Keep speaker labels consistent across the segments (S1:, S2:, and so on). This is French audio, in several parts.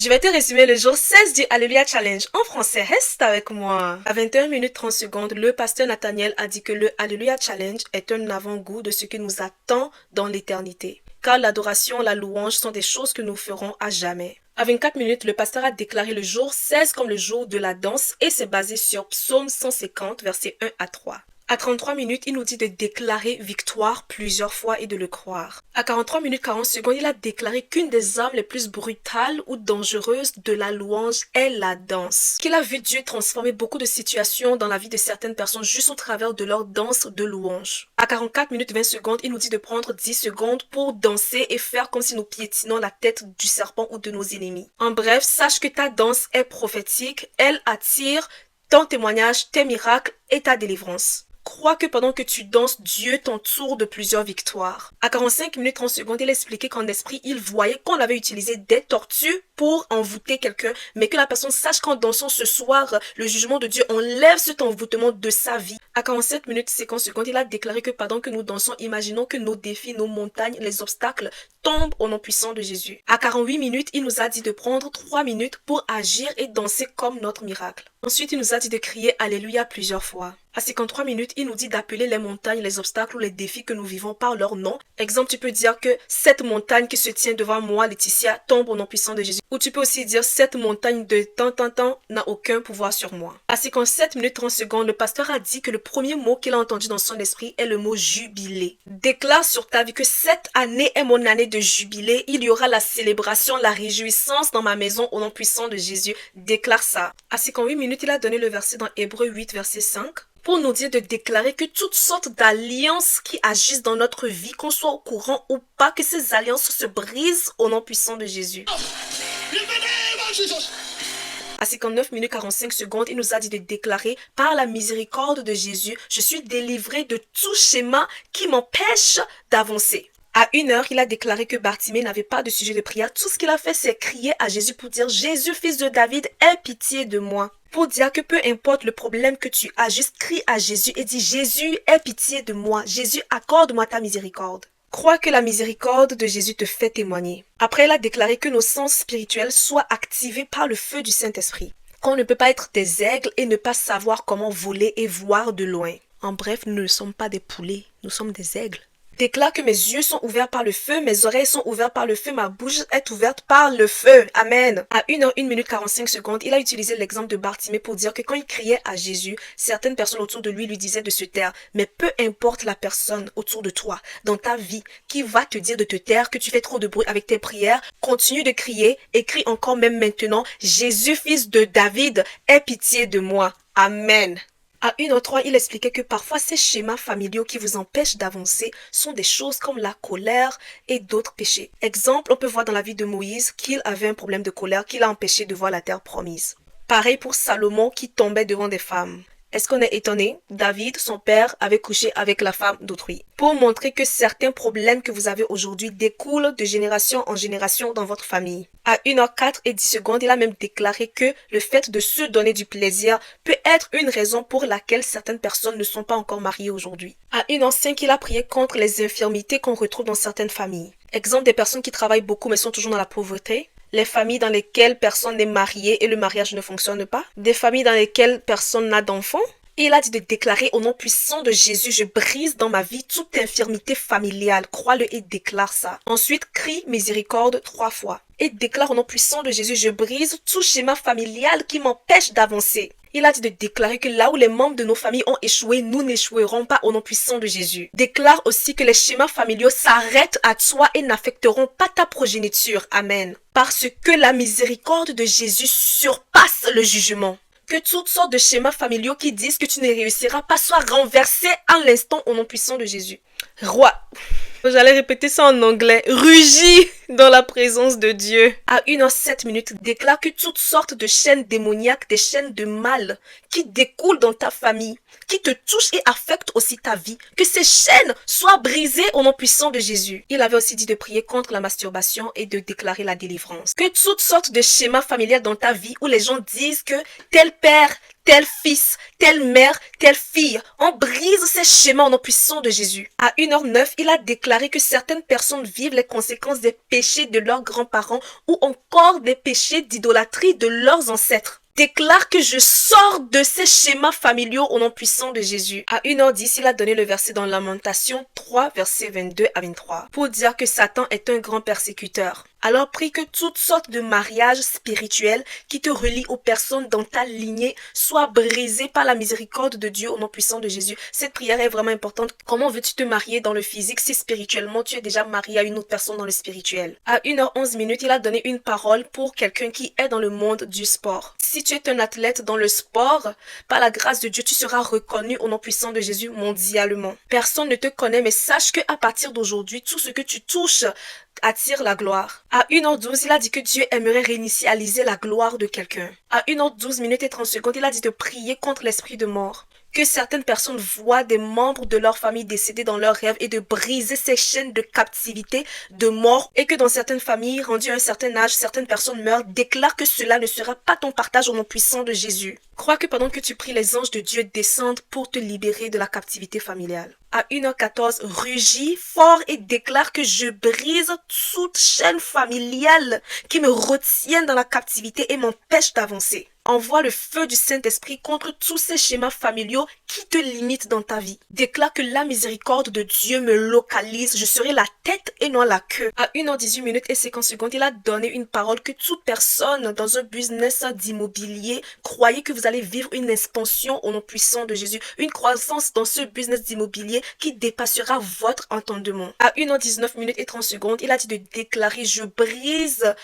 S1: Je vais te résumer le jour 16 du Alléluia Challenge. En français, reste avec moi. À 21 minutes 30 secondes, le pasteur Nathaniel a dit que le Alléluia Challenge est un avant-goût de ce qui nous attend dans l'éternité. Car l'adoration, la louange sont des choses que nous ferons à jamais. À 24 minutes, le pasteur a déclaré le jour 16 comme le jour de la danse et c'est basé sur Psaume 150, versets 1 à 3. À 33 minutes, il nous dit de déclarer victoire plusieurs fois et de le croire. À 43 minutes 40 secondes, il a déclaré qu'une des armes les plus brutales ou dangereuses de la louange est la danse. Qu'il a vu Dieu transformer beaucoup de situations dans la vie de certaines personnes juste au travers de leur danse de louange. À 44 minutes 20 secondes, il nous dit de prendre 10 secondes pour danser et faire comme si nous piétinons la tête du serpent ou de nos ennemis. En bref, sache que ta danse est prophétique, elle attire ton témoignage, tes miracles et ta délivrance. Crois que pendant que tu danses, Dieu t'entoure de plusieurs victoires. À 45 minutes 30 secondes, il expliquait qu'en esprit, il voyait qu'on avait utilisé des tortues pour envoûter quelqu'un, mais que la personne sache qu'en dansant ce soir, le jugement de Dieu enlève cet envoûtement de sa vie. À 47 minutes 50 secondes, il a déclaré que pendant que nous dansons, imaginons que nos défis, nos montagnes, les obstacles tombent au nom puissant de Jésus. À 48 minutes, il nous a dit de prendre 3 minutes pour agir et danser comme notre miracle. Ensuite, il nous a dit de crier Alléluia plusieurs fois. À 53 minutes, il nous dit d'appeler les montagnes, les obstacles ou les défis que nous vivons par leur nom. Exemple, tu peux dire que cette montagne qui se tient devant moi, Laetitia, tombe au nom puissant de Jésus. Ou tu peux aussi dire cette montagne de tant n'a aucun pouvoir sur moi. À 57 minutes 30 secondes, le pasteur a dit que le premier mot qu'il a entendu dans son esprit est le mot jubilé. Déclare sur ta vie que cette année est mon année de jubilé. Il y aura la célébration, la réjouissance dans ma maison au nom puissant de Jésus. Déclare ça. À 58 minutes, il a donné le verset dans Hébreux 8, verset 5. Pour nous dire de déclarer que toutes sortes d'alliances qui agissent dans notre vie, qu'on soit au courant ou pas, que ces alliances se brisent au nom puissant de Jésus. À 59 minutes 45 secondes, il nous a dit de déclarer « Par la miséricorde de Jésus, je suis délivré de tout schéma qui m'empêche d'avancer. » À 1 heure, il a déclaré que Bartimée n'avait pas de sujet de prière. Tout ce qu'il a fait, c'est crier à Jésus pour dire « Jésus, fils de David, aie pitié de moi. » Pour dire que peu importe le problème que tu as, juste crie à Jésus et dis « Jésus, aie pitié de moi. Jésus, accorde-moi ta miséricorde. » Crois que la miséricorde de Jésus te fait témoigner. Après, il a déclaré que nos sens spirituels soient activés par le feu du Saint-Esprit. Qu'on ne peut pas être des aigles et ne pas savoir comment voler et voir de loin. En bref, nous ne sommes pas des poulets, nous sommes des aigles. Déclare que mes yeux sont ouverts par le feu, mes oreilles sont ouvertes par le feu, ma bouche est ouverte par le feu. Amen. À 1 heure 1 minute 45 secondes, il a utilisé l'exemple de Bartimée pour dire que quand il criait à Jésus, certaines personnes autour de lui disaient de se taire. Mais peu importe la personne autour de toi, dans ta vie, qui va te dire de te taire, que tu fais trop de bruit avec tes prières, continue de crier et crie encore même maintenant, Jésus, fils de David, aie pitié de moi. Amen. À 1h03, il expliquait que parfois ces schémas familiaux qui vous empêchent d'avancer sont des choses comme la colère et d'autres péchés. Exemple, on peut voir dans la vie de Moïse qu'il avait un problème de colère qui l'a empêché de voir la terre promise. Pareil pour Salomon qui tombait devant des femmes. Est-ce qu'on est étonné? David, son père, avait couché avec la femme d'autrui. Pour montrer que certains problèmes que vous avez aujourd'hui découlent de génération en génération dans votre famille. À 1h04 et 10 secondes, il a même déclaré que le fait de se donner du plaisir peut être une raison pour laquelle certaines personnes ne sont pas encore mariées aujourd'hui. À 1h05, il a prié contre les infirmités qu'on retrouve dans certaines familles. Exemple des personnes qui travaillent beaucoup mais sont toujours dans la pauvreté. Les familles dans lesquelles personne n'est marié et le mariage ne fonctionne pas. Des familles dans lesquelles personne n'a d'enfants. Et il a dit de déclarer au nom puissant de Jésus, je brise dans ma vie toute infirmité familiale. Crois-le et déclare ça. Ensuite, crie miséricorde 3 fois. Et déclare au nom puissant de Jésus, je brise tout schéma familial qui m'empêche d'avancer. Il a dit de déclarer que là où les membres de nos familles ont échoué, nous n'échouerons pas au nom puissant de Jésus. Déclare aussi que les schémas familiaux s'arrêtent à toi et n'affecteront pas ta progéniture. Amen. Parce que la miséricorde de Jésus surpasse le jugement. Que toutes sortes de schémas familiaux qui disent que tu ne réussiras pas soient renversés à l'instant au nom puissant de Jésus. Roi. J'allais répéter ça en anglais. Rugis dans la présence de Dieu. À 1h07 minutes, déclare que toutes sortes de chaînes démoniaques, des chaînes de mal qui découlent dans ta famille, qui te touchent et affectent aussi ta vie, que ces chaînes soient brisées au nom puissant de Jésus. Il avait aussi dit de prier contre la masturbation et de déclarer la délivrance. Que toutes sortes de schémas familiaux dans ta vie où les gens disent que tel père, tel fils, telle mère, telle fille. On brise ces schémas au nom puissant de Jésus. À 1h09, il a déclaré que certaines personnes vivent les conséquences des péchés péchés de leurs grands-parents ou encore des péchés d'idolâtrie de leurs ancêtres. Déclare que je sors de ces schémas familiaux au nom puissant de Jésus. À 1h10, il a donné le verset dans Lamentation 3, versets 22 à 23, pour dire que Satan est un grand persécuteur. Alors prie que toutes sortes de mariages spirituels qui te relient aux personnes dans ta lignée soient brisés par la miséricorde de Dieu au nom puissant de Jésus. Cette prière est vraiment importante. Comment veux-tu te marier dans le physique si spirituellement tu es déjà marié à une autre personne dans le spirituel? À 1h11, il a donné une parole pour quelqu'un qui est dans le monde du sport. Si tu es un athlète dans le sport, par la grâce de Dieu, tu seras reconnu au nom puissant de Jésus mondialement. Personne ne te connaît, mais sache qu'à partir d'aujourd'hui, tout ce que tu touches attire la gloire. À 1h12, il a dit que Dieu aimerait réinitialiser la gloire de quelqu'un. À 1h12 et 30 secondes, il a dit de prier contre l'esprit de mort. Que certaines personnes voient des membres de leur famille décédés dans leurs rêves et de briser ces chaînes de captivité, de mort, et que dans certaines familles, rendues à un certain âge, certaines personnes meurent. Déclare que cela ne sera pas ton partage au nom puissant de Jésus. Crois que pendant que tu pries, les anges de Dieu descendent pour te libérer de la captivité familiale. À 1h14, rugis fort et déclare que je brise toute chaîne familiale qui me retient dans la captivité et m'empêche d'avancer. Envoie le feu du Saint-Esprit contre tous ces schémas familiaux qui te limitent dans ta vie. Déclare que la miséricorde de Dieu me localise. Je serai la tête et non la queue. À 1h18 et 50 secondes, il a donné une parole que toute personne dans un business d'immobilier, croyez que vous allez vivre une expansion au nom puissant de Jésus. Une croissance dans ce business d'immobilier qui dépassera votre entendement. À 1h19 et 30 secondes, il a dit de déclarer, je brise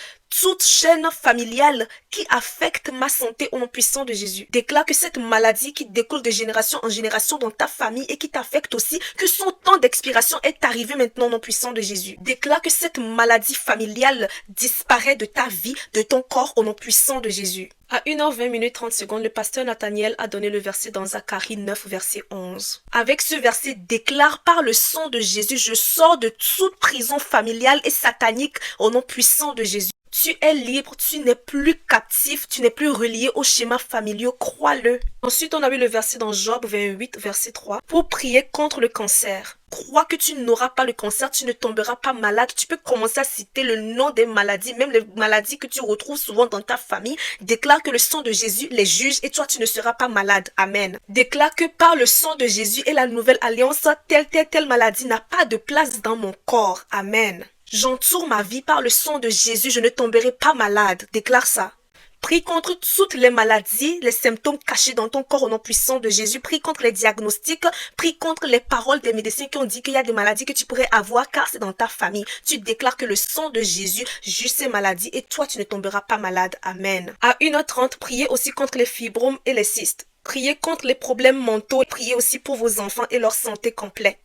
S1: toute chaîne familiale qui affecte ma santé au nom puissant de Jésus. Déclare que cette maladie qui découle de génération en génération dans ta famille et qui t'affecte aussi, que son temps d'expiration est arrivé maintenant au nom puissant de Jésus. Déclare que cette maladie familiale disparaît de ta vie, de ton corps au nom puissant de Jésus. À 1h20 et 30 secondes, le pasteur Nathaniel a donné le verset dans Zacharie 9, verset 11. Avec ce verset, déclare par le sang de Jésus, je sors de toute prison familiale et satanique au nom puissant de Jésus. Tu es libre, tu n'es plus captif, tu n'es plus relié aux schémas familiaux, crois-le. Ensuite, on a vu le verset dans Job 28, verset 3, pour prier contre le cancer. Crois que tu n'auras pas le cancer, tu ne tomberas pas malade. Tu peux commencer à citer le nom des maladies, même les maladies que tu retrouves souvent dans ta famille. Déclare que le sang de Jésus les juge et toi, tu ne seras pas malade. Amen. Déclare que par le sang de Jésus et la nouvelle alliance, telle maladie n'a pas de place dans mon corps. Amen. J'entoure ma vie par le sang de Jésus, je ne tomberai pas malade. Déclare ça. Prie contre toutes les maladies, les symptômes cachés dans ton corps au nom puissant de Jésus. Prie contre les diagnostics. Prie contre les paroles des médecins qui ont dit qu'il y a des maladies que tu pourrais avoir car c'est dans ta famille. Tu déclares que le sang de Jésus juge ces maladies et toi, tu ne tomberas pas malade. Amen. À 1h30, priez aussi contre les fibromes et les cystes. Priez contre les problèmes mentaux. Priez aussi pour vos enfants et leur santé complète.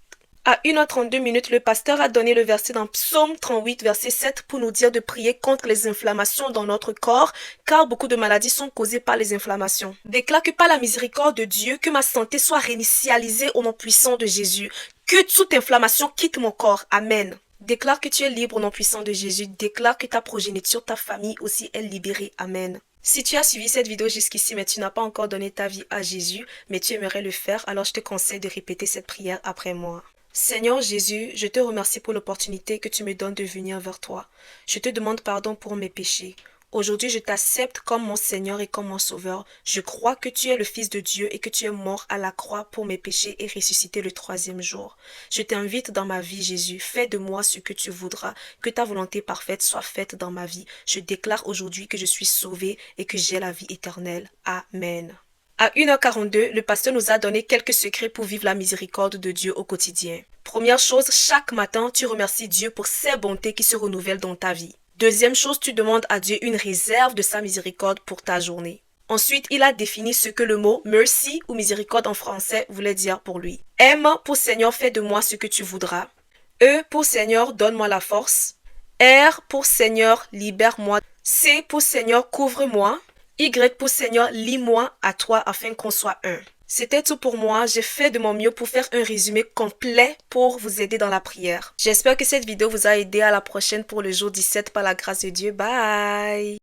S1: À 1h32, le pasteur a donné le verset dans Psaume 38, verset 7 pour nous dire de prier contre les inflammations dans notre corps, car beaucoup de maladies sont causées par les inflammations. Déclare que par la miséricorde de Dieu, que ma santé soit réinitialisée au nom puissant de Jésus, que toute inflammation quitte mon corps. Amen. Déclare que tu es libre au nom puissant de Jésus. Déclare que ta progéniture, ta famille aussi est libérée. Amen. Si tu as suivi cette vidéo jusqu'ici, mais tu n'as pas encore donné ta vie à Jésus, mais tu aimerais le faire, alors je te conseille de répéter cette prière après moi. Seigneur Jésus, je te remercie pour l'opportunité que tu me donnes de venir vers toi. Je te demande pardon pour mes péchés. Aujourd'hui, je t'accepte comme mon Seigneur et comme mon Sauveur. Je crois que tu es le Fils de Dieu et que tu es mort à la croix pour mes péchés et ressuscité le 3e jour. Je t'invite dans ma vie, Jésus. Fais de moi ce que tu voudras. Que ta volonté parfaite soit faite dans ma vie. Je déclare aujourd'hui que je suis sauvé et que j'ai la vie éternelle. Amen. À 1h42, le pasteur nous a donné quelques secrets pour vivre la miséricorde de Dieu au quotidien. Première chose, chaque matin, tu remercies Dieu pour ses bontés qui se renouvellent dans ta vie. Deuxième chose, tu demandes à Dieu une réserve de sa miséricorde pour ta journée. Ensuite, il a défini ce que le mot mercy ou miséricorde en français voulait dire pour lui. M pour Seigneur, fais de moi ce que tu voudras. E pour Seigneur, donne-moi la force. R pour Seigneur, libère-moi. C pour Seigneur, couvre-moi. Y pour Seigneur, lie-moi à toi afin qu'on soit un. C'était tout pour moi. J'ai fait de mon mieux pour faire un résumé complet pour vous aider dans la prière. J'espère que cette vidéo vous a aidé. À la prochaine pour le jour 17 par la grâce de Dieu. Bye!